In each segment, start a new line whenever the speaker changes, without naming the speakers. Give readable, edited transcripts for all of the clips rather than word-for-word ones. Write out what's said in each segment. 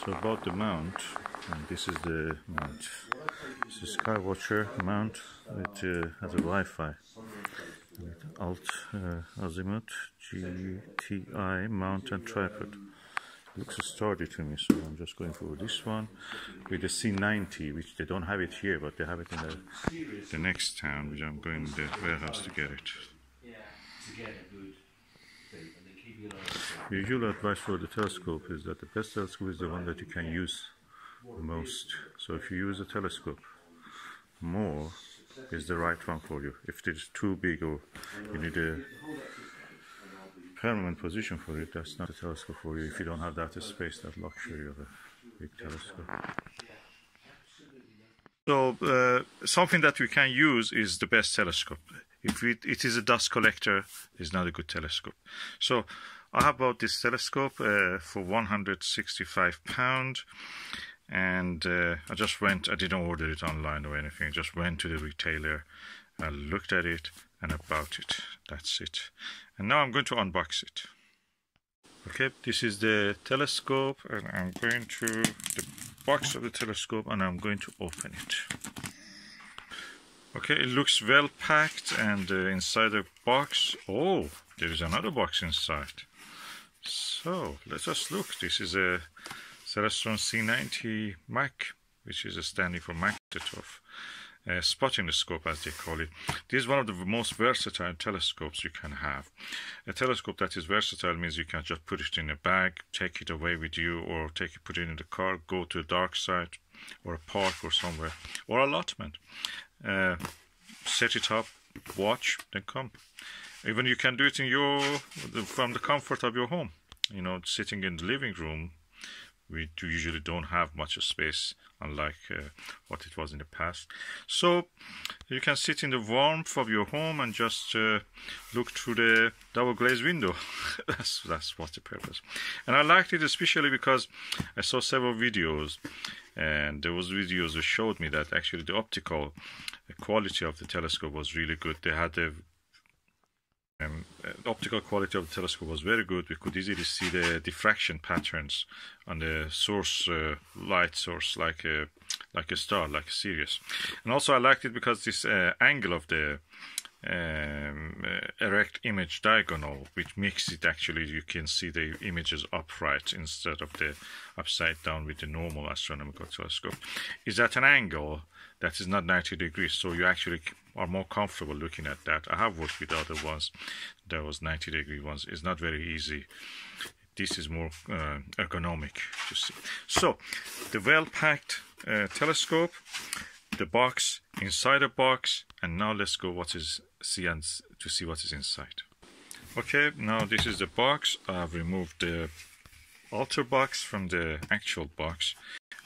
So about the mount, and this is the mount. This is Skywatcher mount. It has a Wi-Fi with Alt Azimuth, GTI mount and tripod. Looks sturdy to me, so I'm just going for this one with the C90, which they don't have it here, but they have it in the next town, which I'm going to the warehouse to get it. The usual advice for the telescope is that the best telescope is the one that you can use most. So if you use a telescope more, is the right one for you. If it is too big or you need a permanent position for it, that's not a telescope for you if you don't have that space, that luxury of a big telescope. So something that we can use is the best telescope. If it is a dust collector, it's not a good telescope. So I bought this telescope for £165, and I just went, I didn't order it online or anything, I just went to the retailer, I looked at it and I bought it. That's it. And now I'm going to unbox it. Okay, this is the telescope, and I'm going to the box of the telescope and I'm going to open it. Okay, it looks well packed, and inside the box, oh, there is another box inside. So let us look. This is a Celestron C90 Mac, which is standing for Maksutov. Spotting scope, as they call it. This is one of the most versatile telescopes you can have. A telescope that is versatile means you can just put it in a bag, take it away with you, or put it in the car, go to a dark side, or a park or somewhere, or allotment. Set it up, watch, then come. Even you can do it in from the comfort of your home. You know, sitting in the living room, we usually don't have much space, unlike what it was in the past. So you can sit in the warmth of your home and just look through the double glazed window. that's what the purpose. And I liked it especially because I saw several videos, and those videos showed me that actually the optical quality of the telescope was really good. They had the optical quality of the telescope was very good. We could easily see the diffraction patterns on the source, light source, like a star, like Sirius. And also I liked it because this angle of the erect image diagonal, which makes it actually, you can see the images upright instead of the upside down with the normal astronomical telescope, is at an angle that is not 90 degrees, so you actually are more comfortable looking at that. I have worked with other ones, there was 90 degree ones. It's not very easy. This is more ergonomic to see. So the well-packed telescope, the box, inside the box, and now let's go to see what is inside. Okay, now this is the box. I've removed the outer box from the actual box,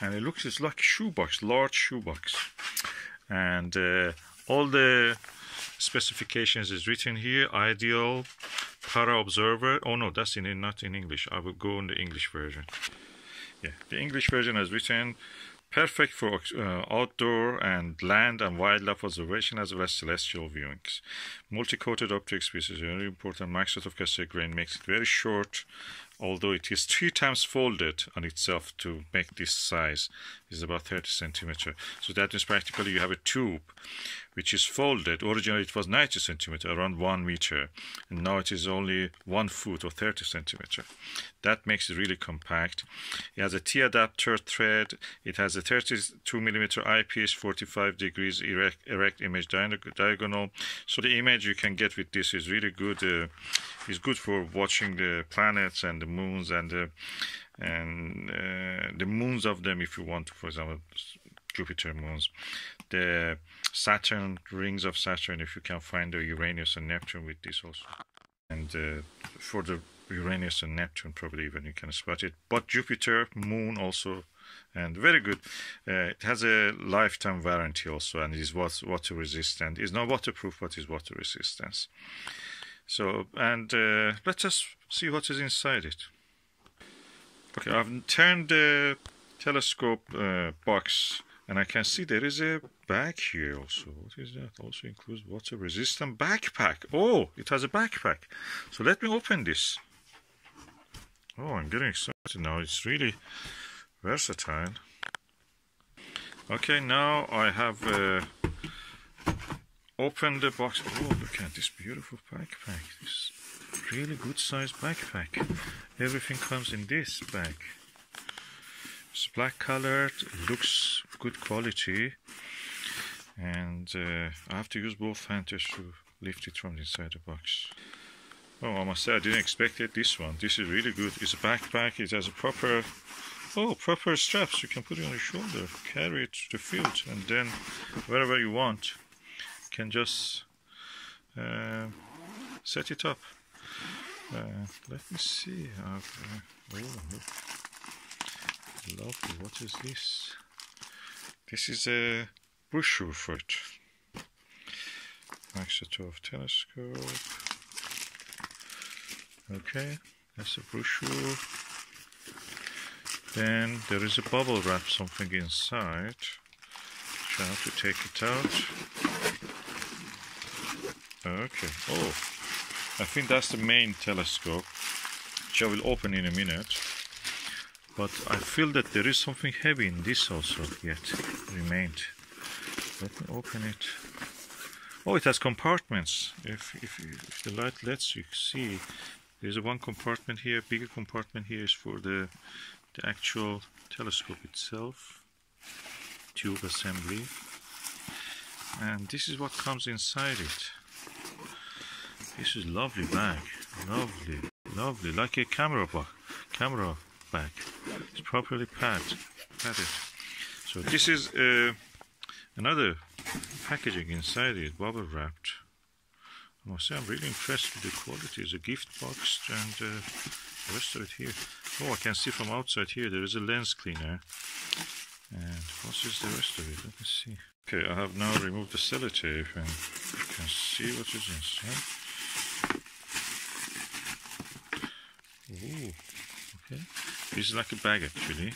and it looks, it's like a shoebox, large shoebox, and all the specifications is written here. Ideal, para observer. Oh no, that's not in English. I will go on the English version. Yeah, the English version is written: perfect for outdoor and land and wildlife observation as well as celestial viewings. Multi-coated optics, which is very important. Maksutov cassette grain makes it very short, although it is 3 times folded on itself to make this size. It's about 30 centimeters. So that means practically you have a tube which is folded. Originally it was 90 centimeters, around 1 meter, and now it is only 1 foot or 30 centimeters. That makes it really compact. It has a T-adapter thread. It has a 32 millimeter eyepiece, 45 degrees erect image diagonal. So the image you can get with this is really good. It's good for watching the planets and the moons and the moons of them, if you want, for example, Jupiter moons, the Saturn, rings of Saturn, if you can find the Uranus and Neptune with this also. And for the Uranus and Neptune, probably even you can spot it. But Jupiter, moon also, and very good. It has a lifetime warranty also, and it is water resistant. It's not waterproof, but is water resistance. So, and let's just see what is inside it. Okay, I've turned the telescope box, and I can see there is a bag here also. What is that? Also includes water resistant backpack. Oh, it has a backpack. So let me open this. Oh, I'm getting excited now. It's really versatile. Okay, now I have opened the box. Oh, look at this beautiful backpack. This really good sized backpack. Everything comes in this bag. It's black colored, looks good quality, and I have to use both hands to lift it from inside the box. Oh, I must say I didn't expect it. This one, this is really good. It's a backpack. It has a proper straps. You can put it on your shoulder, carry it to the field, and then wherever you want, you can just set it up. Let me see. Oh, lovely. What is this? This is a brochure for it. Maksutov telescope. Okay, that's a brochure. Then there is a bubble wrap, something inside. So I have to take it out. Okay. Oh, I think that's the main telescope, which I will open in a minute. But I feel that there is something heavy in this also yet remained. Let me open it. Oh, it has compartments. If the light lets you see, there's one compartment here, bigger compartment here is for the actual telescope itself. Tube assembly. And this is what comes inside it. This is lovely bag. Lovely, lovely, like a camera bag. It's properly padded. So this is another packaging inside it, bubble wrapped. I must say I'm really impressed with the quality. It's a gift box and the rest of it here. Oh, I can see from outside here there is a lens cleaner. And what is the rest of it? Let me see. Okay, I have now removed the sellotape and you can see what is inside. Ooh, okay. This is like a bag actually.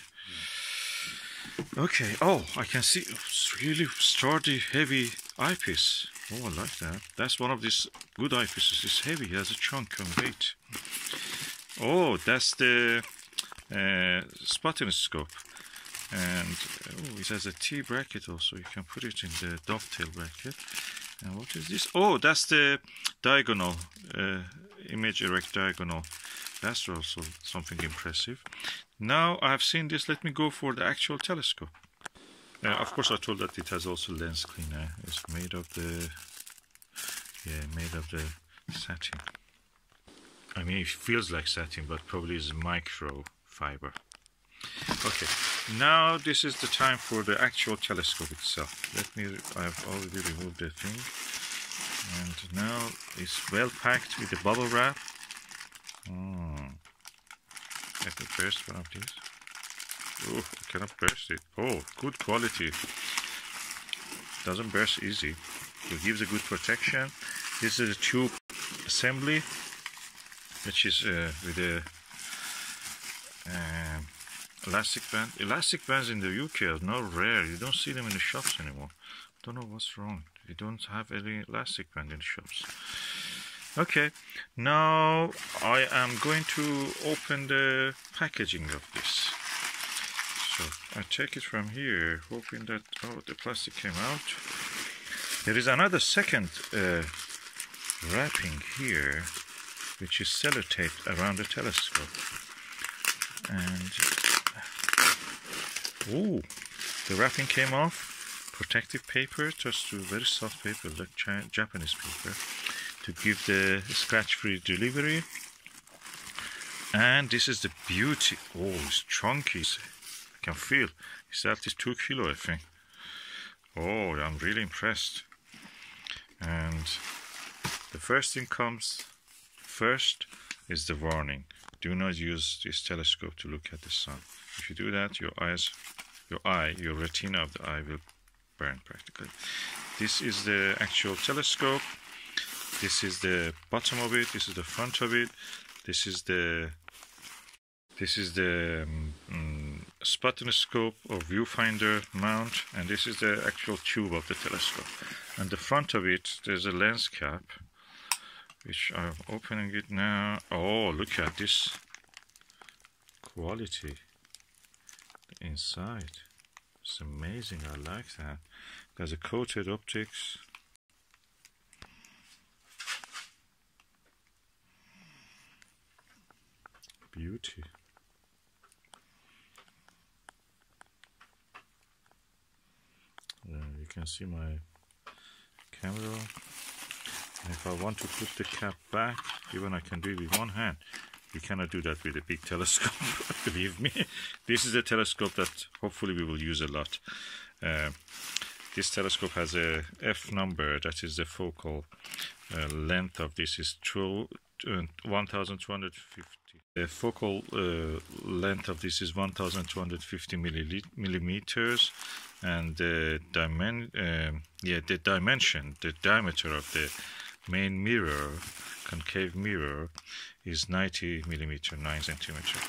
Okay, oh, I can see it's really sturdy, heavy eyepiece. Oh, I like that. That's one of these good eyepieces. It's heavy, it has a chunk of weight. Oh, that's the spotoscope. And oh, it has a T bracket also. You can put it in the dovetail bracket. And what is this? Oh, that's the diagonal, image erect diagonal. That's also something impressive. Now I have seen this, let me go for the actual telescope. Of course I told that it has also lens cleaner. It's made of the satin. I mean, it feels like satin, but probably is micro fiber. Okay, now this is the time for the actual telescope itself. I have already removed the thing. And now it's well packed with the bubble wrap. Let me burst one of these. Oh, I cannot burst it. Oh, good quality. Doesn't burst easy. It gives a good protection. This is a tube assembly, which is with a elastic band. Elastic bands in the UK are now rare. You don't see them in the shops anymore. Don't know what's wrong. You don't have any elastic band in the shops. Okay, now I am going to open the packaging of this. So I take it from here, hoping that, oh, the plastic came out. There is another second wrapping here, which is sellotaped around the telescope. And, oh, the wrapping came off. Protective paper, just a very soft paper, like Japanese paper, to give the scratch-free delivery. And this is the beauty. Oh, it's chunky. I can feel it's at least 2 kilos, I think. Oh, I'm really impressed. And the first thing comes first is the warning. Do not use this telescope to look at the sun. If you do that, your retina of the eye will burn practically. This is the actual telescope. This is the bottom of it. This is the front of it. This is the spotoscope or viewfinder mount, and this is the actual tube of the telescope. And the front of it, there's a lens cap, which I'm opening it now. Oh, look at this quality. inside. It's amazing. I like that. There's a coated optics. Beauty. You can see my camera. And if I want to put the cap back, even I can do it with one hand. You cannot do that with a big telescope, believe me. This is a telescope that hopefully we will use a lot. This telescope has a F number, that is the focal length of this is 1250. The focal length of this is 1250 millimeters, and the diameter of the main mirror, concave mirror, is 90 millimeter, 9 centimeter.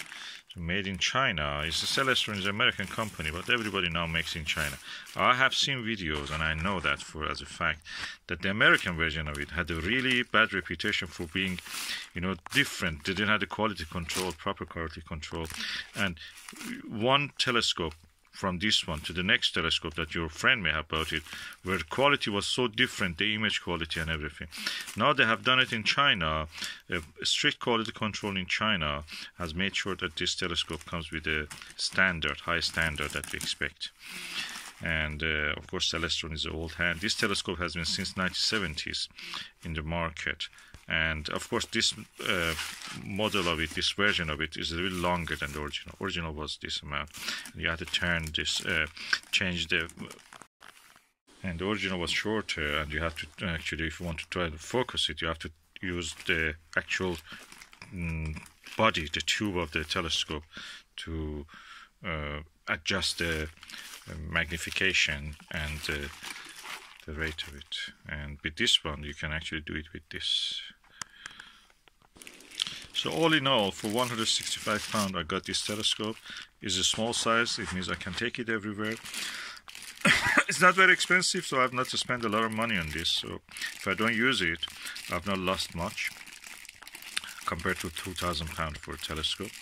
So made in China. It's a Celestron, is an American company, but everybody now makes in China. I have seen videos, and I know that as a fact, that the American version of it had a really bad reputation for being, different. They didn't have the quality control, proper quality control, and one telescope from this one to the next telescope that your friend may have bought it, where the quality was so different, the image quality and everything. Now they have done it in China. Strict quality control in China has made sure that this telescope comes with a standard, high standard that we expect. And of course Celestron is an old hand. This telescope has been since 1970s in the market. And of course this model of it, this version of it, is a little longer than the original. Original was this amount. You had to turn this, change the, and the original was shorter, and you have to actually, if you want to try to focus it, you have to use the actual body, the tube of the telescope, to adjust the magnification and the rate of it. And with this one you can actually do it with this. So all in all, for 165 pounds I got this telescope. It's a small size, it means I can take it everywhere. It's not very expensive, so I have not to spend a lot of money on this. So if I don't use it, I've not lost much compared to 2,000 pounds for a telescope.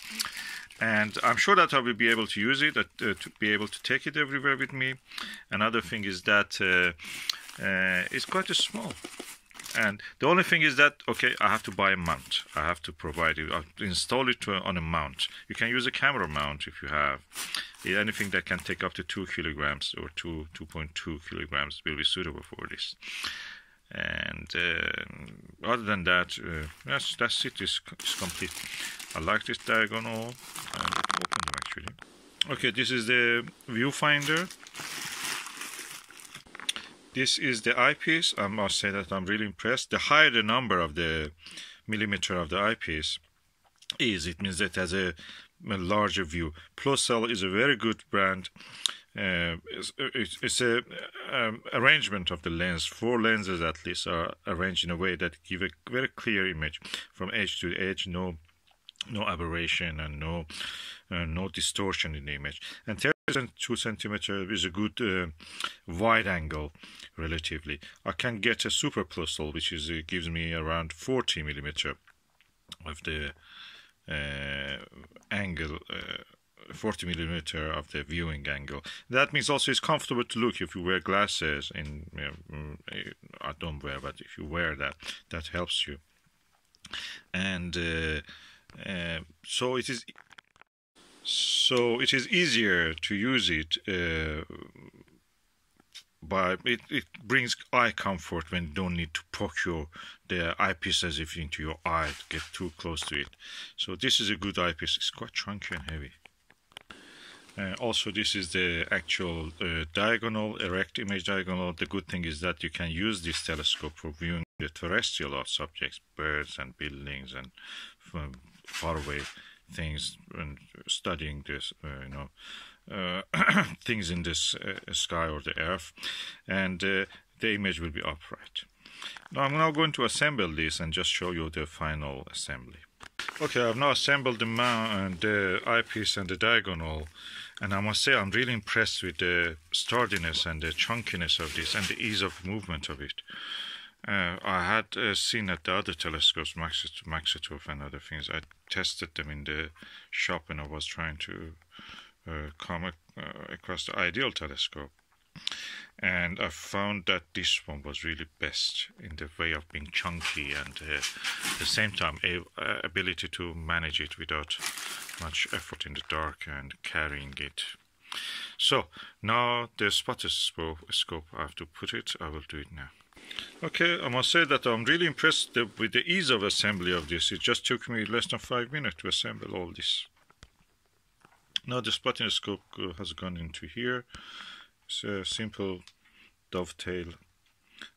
And I'm sure that I will be able to use it, to be able to take it everywhere with me. Another thing is that it's quite small. And the only thing is that, okay, I have to buy a mount. I have to provide it, install it on a mount. You can use a camera mount if you have. Anything that can take up to 2 kilograms or 2.2 kilograms will be suitable for this. And other than that, that's it. It's complete. I like this diagonal. Open them actually. Okay, this is the viewfinder. This is the eyepiece. I must say that I'm really impressed. The higher the number of the millimeter of the eyepiece is, it means that it has a larger view. Pluscell is a very good brand. It's a arrangement of the lens. 4 lenses at least are arranged in a way that give a very clear image from edge to edge. No aberration and no distortion in the image. And 32 centimeter is a good wide angle relatively. I can get a super pluscell, which is gives me around 40 millimeter of the angle. 40 millimeter of the viewing angle. That means also it's comfortable to look if you wear glasses. I don't wear, but if you wear that, that helps you. And so it is easier to use it. But it brings eye comfort when you don't need to poke the eyepiece as if into your eye to get too close to it. So this is a good eyepiece. It's quite chunky and heavy. Also, this is the actual diagonal, erect image diagonal. The good thing is that you can use this telescope for viewing the terrestrial subjects, birds and buildings and faraway things, and studying this, things in this sky or the earth, and the image will be upright. Now I'm now going to assemble this and just show you the final assembly. Okay, I've now assembled the mount and the eyepiece and the diagonal, and I must say I'm really impressed with the sturdiness and the chunkiness of this and the ease of movement of it. I had seen at the other telescopes, Maksutov and other things. I tested them in the shop when I was trying to come across the ideal telescope, and I found that this one was really best in the way of being chunky and at the same time ability to manage it without much effort in the dark and carrying it. So now the spotter scope, I have to put it. I will do it now. Okay, I must say that I'm really impressed with the ease of assembly of this. It just took me less than 5 minutes to assemble all this. Now the spotting scope has gone into here. It's a simple dovetail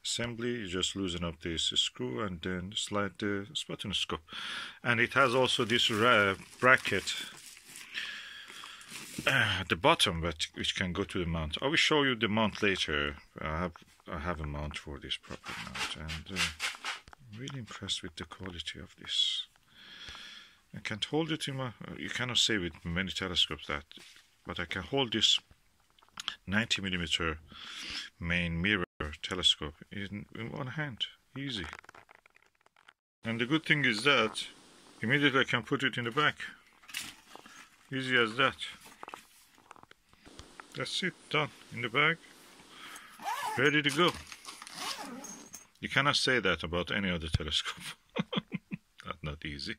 assembly. You just loosen up this screw and then slide the spotting scope. And it has also this bracket at the bottom, which can go to the mount. I will show you the mount later. I have a mount for this proper mount, and I'm really impressed with the quality of this. I can't hold it in my. You cannot say with many telescopes that, but I can hold this 90mm main mirror telescope in one hand, easy. And the good thing is that immediately I can put it in the back. Easy as that. That's it, done in the bag, ready to go. You cannot say that about any other telescope. That's not easy.